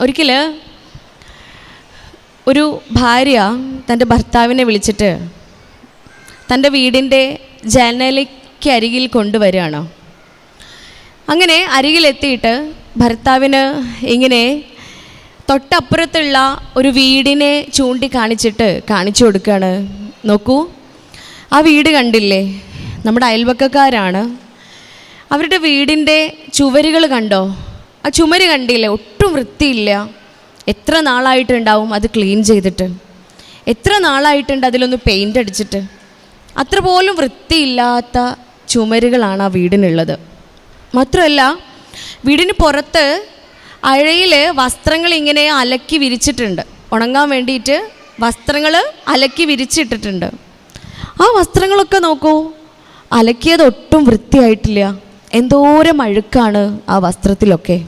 ഒരിക്കൽ ഒരു ഭാര്യ തൻ്റെ ഭർത്താവിനെ വിളിച്ചിട്ട് തൻ്റെ വീടിൻ്റെ ജനലയ്ക്ക് അരികിൽ കൊണ്ടുവരികയാണ്. അങ്ങനെ അരികിലെത്തിയിട്ട് ഭർത്താവിന് ഇങ്ങനെ തൊട്ടപ്പുറത്തുള്ള ഒരു വീടിനെ ചൂണ്ടിക്കാണിച്ചിട്ട് കാണിച്ചു കൊടുക്കുകയാണ്. നോക്കൂ, ആ വീട് കണ്ടില്ലേ, നമ്മുടെ അയൽവക്കക്കാരാണ്. അവരുടെ വീടിൻ്റെ ചുവരുകൾ കണ്ടോ? ആ ചുമര് കണ്ടില്ലേ, ഒട്ടും വൃത്തിയില്ല. എത്ര നാളായിട്ടുണ്ടാവും അത് ക്ലീൻ ചെയ്തിട്ട്, എത്ര നാളായിട്ടുണ്ട് അതിലൊന്ന് പെയിൻ്റ് അടിച്ചിട്ട്. അത്ര പോലും വൃത്തിയില്ലാത്ത ചുമരുകളാണ് ആ വീടിനുള്ളത്. മാത്രമല്ല, വീടിന് പുറത്ത് അഴയിൽ വസ്ത്രങ്ങൾ ഇങ്ങനെ അലക്കി വിരിച്ചിട്ടുണ്ട്. ഉണങ്ങാൻ വേണ്ടിയിട്ട് വസ്ത്രങ്ങൾ അലക്കി വിരിച്ചിട്ടിട്ടുണ്ട്. ആ വസ്ത്രങ്ങളൊക്കെ നോക്കൂ, അലക്കിയത് ഒട്ടും വൃത്തിയായിട്ടില്ല. എന്തോരം അഴുക്കാണ് ആ വസ്ത്രത്തിലൊക്കെ.